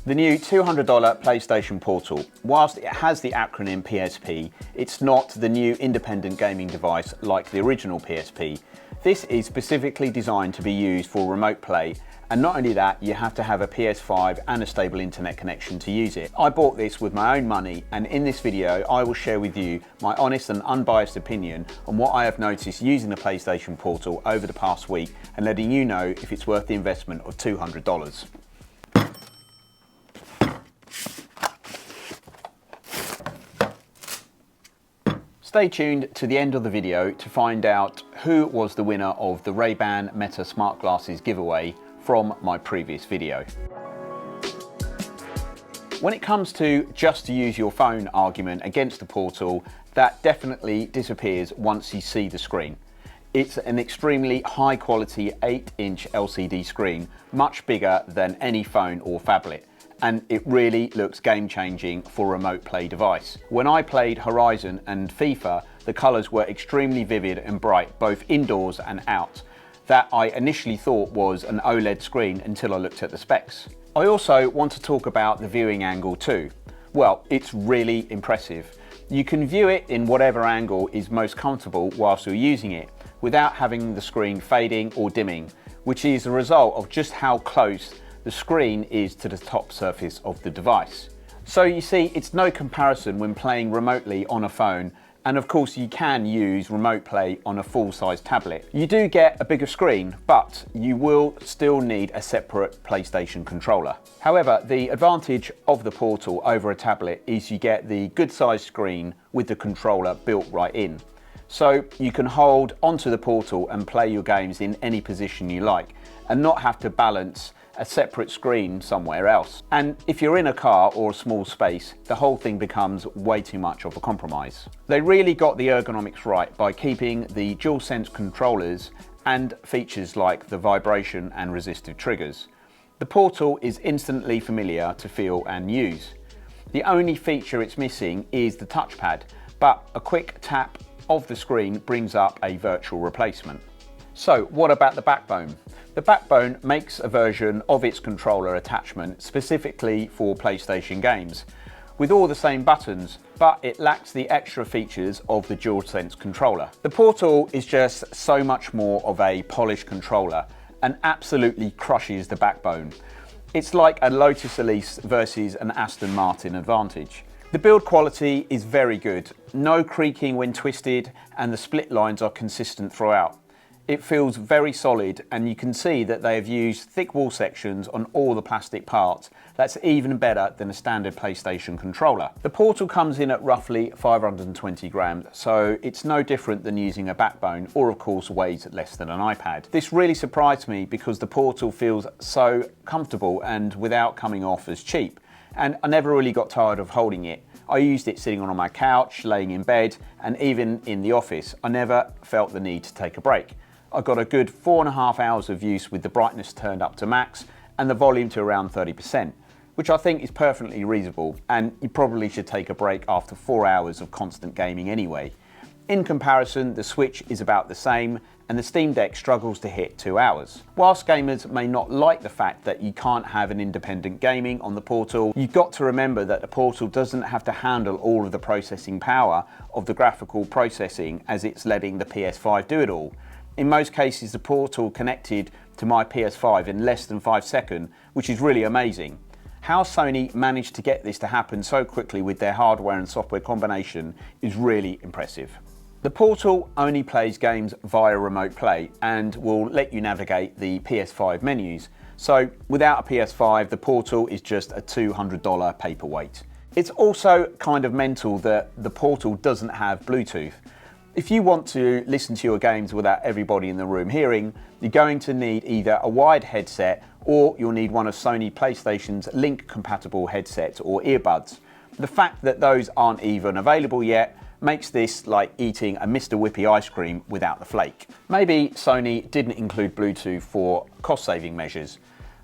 The new $200 PlayStation Portal. Whilst it has the acronym PSP, it's not the new independent gaming device like the original PSP. This is specifically designed to be used for remote play, and not only that, you have to have a PS5 and a stable internet connection to use it. I bought this with my own money, and in this video I will share with you my honest and unbiased opinion on what I have noticed using the PlayStation Portal over the past week, and letting you know if it's worth the investment of $200. Stay tuned to the end of the video to find out who was the winner of the Rayban META smart glasses giveaway from my previous video. When it comes to just to use your phone argument against the Portal, that definitely disappears once you see the screen. It's an extremely high quality 8-inch LCD screen, much bigger than any phone or phablet. And it really looks game-changing for a remote play device. When I played Horizon and FIFA, the colours were extremely vivid and bright, both indoors and out. That I initially thought was an OLED screen until I looked at the specs. I also want to talk about the viewing angle too. Well, it's really impressive. You can view it in whatever angle is most comfortable whilst you're using it, without having the screen fading or dimming, which is a result of just how close the screen is to the top surface of the device. So you see, it's no comparison when playing remotely on a phone, and of course you can use remote play on a full-size tablet. You do get a bigger screen, but you will still need a separate PlayStation controller. However, the advantage of the Portal over a tablet is you get the good-sized screen with the controller built right in. So you can hold onto the Portal and play your games in any position you like, and not have to balance a separate screen somewhere else. And if you're in a car or a small space, the whole thing becomes way too much of a compromise. They really got the ergonomics right by keeping the DualSense controllers and features like the vibration and resistive triggers. The Portal is instantly familiar to feel and use. The only feature it's missing is the touchpad, but a quick tap of the screen brings up a virtual replacement. So what about the backbone? The backbone makes a version of its controller attachment specifically for PlayStation games, with all the same buttons, but it lacks the extra features of the DualSense controller. The Portal is just so much more of a polished controller and absolutely crushes the backbone. It's like a Lotus Elise versus an Aston Martin Advantage. The build quality is very good, no creaking when twisted, and the split lines are consistent throughout. It feels very solid, and you can see that they have used thick wall sections on all the plastic parts. That's even better than a standard PlayStation controller. The Portal comes in at roughly 520 grams, so it's no different than using a backbone, or of course weighs less than an iPad. This really surprised me because the Portal feels so comfortable and without coming off as cheap. And I never really got tired of holding it. I used it sitting on my couch, laying in bed, and even in the office. I never felt the need to take a break. I got a good 4.5 hours of use with the brightness turned up to max and the volume to around 30%, which I think is perfectly reasonable, and you probably should take a break after 4 hours of constant gaming anyway. In comparison, the Switch is about the same, and the Steam Deck struggles to hit 2 hours. Whilst gamers may not like the fact that you can't have an independent gaming on the Portal, you've got to remember that the Portal doesn't have to handle all of the processing power of the graphical processing, as it's letting the PS5 do it all. In most cases, the Portal connected to my PS5 in less than 5 seconds, which is really amazing. How Sony managed to get this to happen so quickly with their hardware and software combination is really impressive. The Portal only plays games via remote play and will let you navigate the PS5 menus. So without a PS5, the Portal is just a $200 paperweight. It's also kind of mental that the Portal doesn't have Bluetooth. If you want to listen to your games without everybody in the room hearing, you're going to need either a wired headset, or you'll need one of Sony PlayStation's link-compatible headsets or earbuds. The fact that those aren't even available yet makes this like eating a Mr. Whippy ice cream without the flake. Maybe Sony didn't include Bluetooth for cost-saving measures,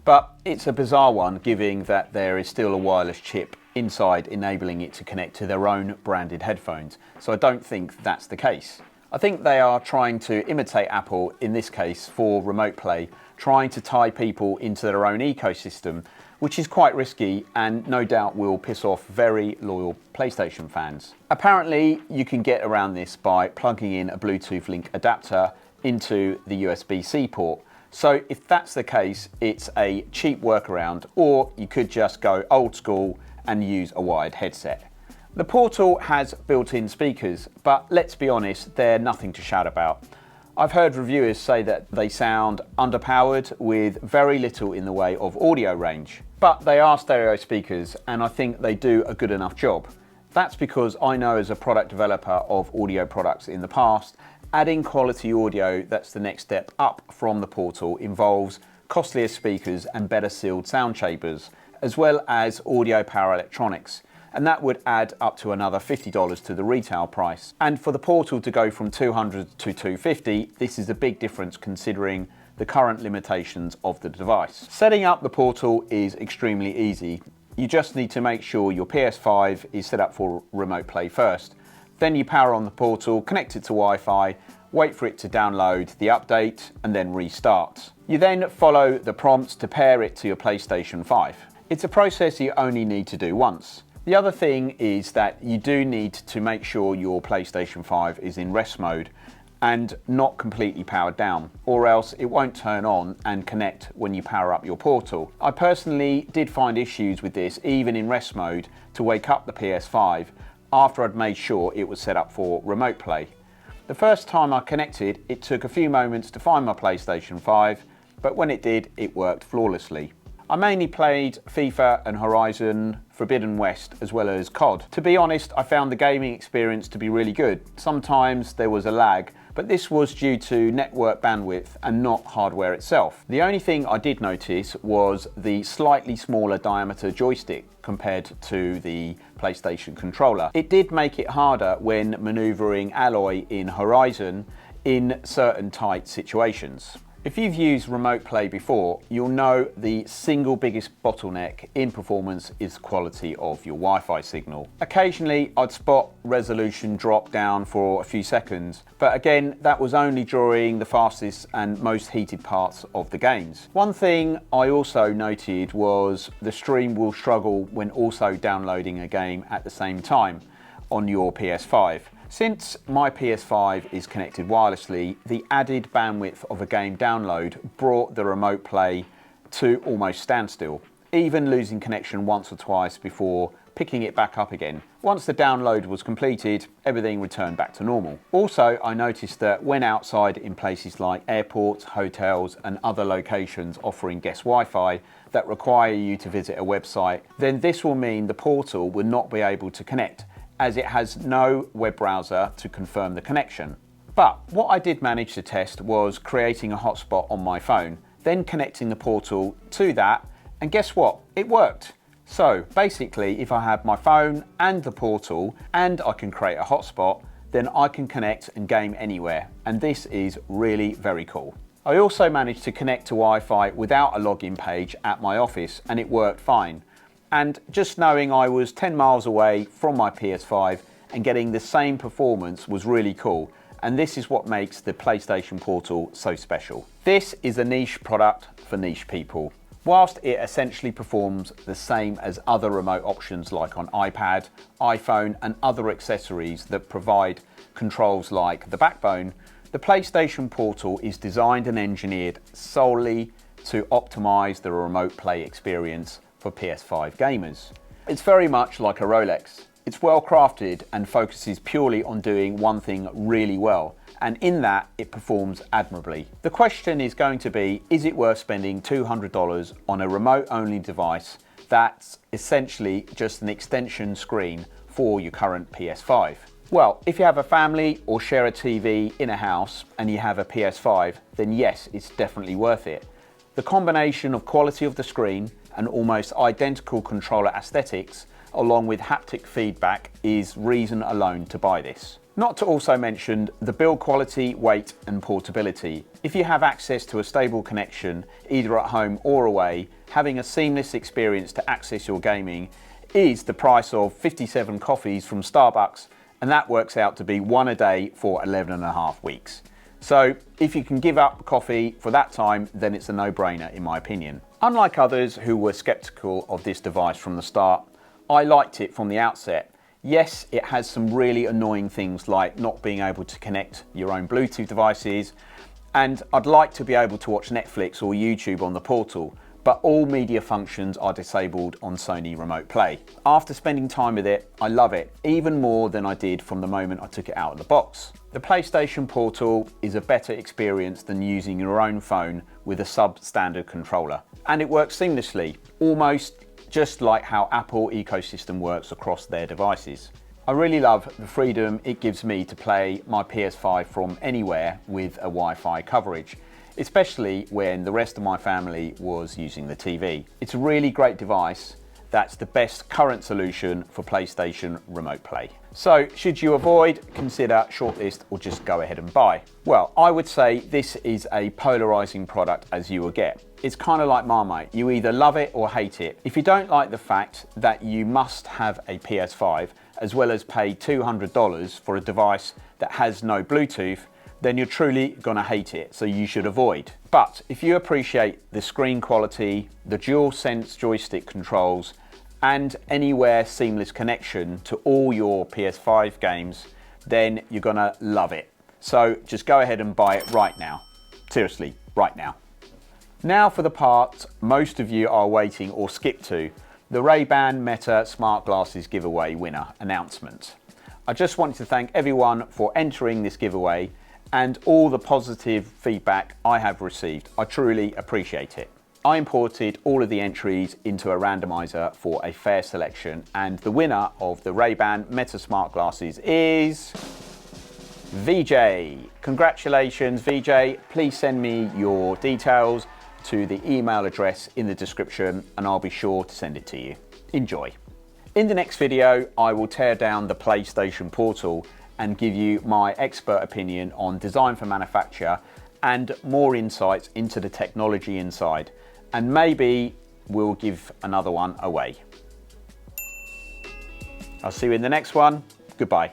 but it's a bizarre one given that there is still a wireless chip inside enabling it to connect to their own branded headphones, so I don't think that's the case. I think they are trying to imitate Apple in this case for remote play, trying to tie people into their own ecosystem, which is quite risky and no doubt will piss off very loyal PlayStation fans. Apparently, you can get around this by plugging in a Bluetooth link adapter into the USB-C port. So if that's the case, it's a cheap workaround, or you could just go old school and use a wired headset. The Portal has built-in speakers, but let's be honest, they're nothing to shout about. I've heard reviewers say that they sound underpowered with very little in the way of audio range. But they are stereo speakers and I think they do a good enough job. That's because I know as a product developer of audio products in the past, adding quality audio that's the next step up from the Portal involves costlier speakers and better sealed sound chambers, as well as audio power electronics. And that would add up to another $50 to the retail price. And for the Portal to go from $200 to $250, this is a big difference considering the current limitations of the device. Setting up the Portal is extremely easy. You just need to make sure your PS5 is set up for remote play first. Then you power on the Portal, connect it to Wi-Fi, wait for it to download the update, and then restart. You then follow the prompts to pair it to your PlayStation 5. It's a process you only need to do once. The other thing is that you do need to make sure your PlayStation 5 is in rest mode and not completely powered down, or else it won't turn on and connect when you power up your Portal. I personally did find issues with this even in rest mode to wake up the PS5 after I'd made sure it was set up for remote play. The first time I connected, it took a few moments to find my PlayStation 5, but when it did, it worked flawlessly. I mainly played FIFA and Horizon Forbidden West as well as COD. To be honest, I found the gaming experience to be really good. Sometimes there was a lag, but this was due to network bandwidth and not hardware itself. The only thing I did notice was the slightly smaller diameter joystick compared to the PlayStation controller. It did make it harder when maneuvering Alloy in Horizon in certain tight situations. If you've used remote play before, you'll know the single biggest bottleneck in performance is the quality of your Wi-Fi signal. Occasionally, I'd spot resolution drop down for a few seconds, but again, that was only during the fastest and most heated parts of the games. One thing I also noted was the stream will struggle when also downloading a game at the same time on your PS5. Since my PS5 is connected wirelessly, the added bandwidth of a game download brought the remote play to almost standstill, even losing connection once or twice before picking it back up again. Once the download was completed, everything returned back to normal. Also, I noticed that when outside in places like airports, hotels, and other locations offering guest Wi-Fi that require you to visit a website, then this will mean the Portal will not be able to connect, as it has no web browser to confirm the connection. But what I did manage to test was creating a hotspot on my phone, then connecting the Portal to that, and guess what? It worked. So basically, if I have my phone and the Portal and I can create a hotspot, then I can connect and game anywhere. And this is really very cool. I also managed to connect to Wi-Fi without a login page at my office, and it worked fine. And just knowing I was 10 miles away from my PS5 and getting the same performance was really cool. And this is what makes the PlayStation Portal so special. This is a niche product for niche people. Whilst it essentially performs the same as other remote options like on iPad, iPhone, and other accessories that provide controls like the backbone, the PlayStation Portal is designed and engineered solely to optimize the remote play experience for PS5 gamers. It's very much like a Rolex. It's well crafted and focuses purely on doing one thing really well, and in that it performs admirably. The question is going to be, is it worth spending $200 on a remote only device that's essentially just an extension screen for your current PS5? Well, if you have a family or share a TV in a house and you have a PS5, then yes, it's definitely worth it. The combination of quality of the screen and almost identical controller aesthetics, along with haptic feedback, is reason alone to buy this. Not to also mention the build quality, weight and portability. If you have access to a stable connection, either at home or away, having a seamless experience to access your gaming is the price of 57 coffees from Starbucks, and that works out to be one a day for 11.5 weeks. So if you can give up coffee for that time, then it's a no-brainer in my opinion. Unlike others who were skeptical of this device from the start, I liked it from the outset. Yes, it has some really annoying things like not being able to connect your own Bluetooth devices, and I'd like to be able to watch Netflix or YouTube on the Portal, but all media functions are disabled on Sony Remote Play. After spending time with it, I love it, even more than I did from the moment I took it out of the box. The PlayStation Portal is a better experience than using your own phone with a substandard controller, and it works seamlessly, almost just like how Apple ecosystem works across their devices. I really love the freedom it gives me to play my PS5 from anywhere with a Wi-Fi coverage, especially when the rest of my family was using the TV. It's a really great device that's the best current solution for PlayStation Remote Play. So should you avoid, consider Shortlist, or just go ahead and buy? Well, I would say this is a polarizing product as you will get. It's kind of like Marmite, you either love it or hate it. If you don't like the fact that you must have a PS5 as well as pay $200 for a device that has no Bluetooth, then you're truly gonna hate it, so you should avoid. But if you appreciate the screen quality, the DualSense joystick controls, and anywhere seamless connection to all your PS5 games, then you're gonna love it. So just go ahead and buy it right now. Seriously, right now. Now for the part most of you are waiting or skip to, the Rayban META smart glasses giveaway winner announcement. I just wanted to thank everyone for entering this giveaway and all the positive feedback I have received. I truly appreciate it. I imported all of the entries into a randomizer for a fair selection, and the winner of the Rayban META smart glasses is VJ. Congratulations, VJ. Please send me your details to the email address in the description and I'll be sure to send it to you. Enjoy. In the next video, I will tear down the PlayStation Portal and give you my expert opinion on design for manufacture and more insights into the technology inside. And maybe we'll give another one away. I'll see you in the next one. Goodbye.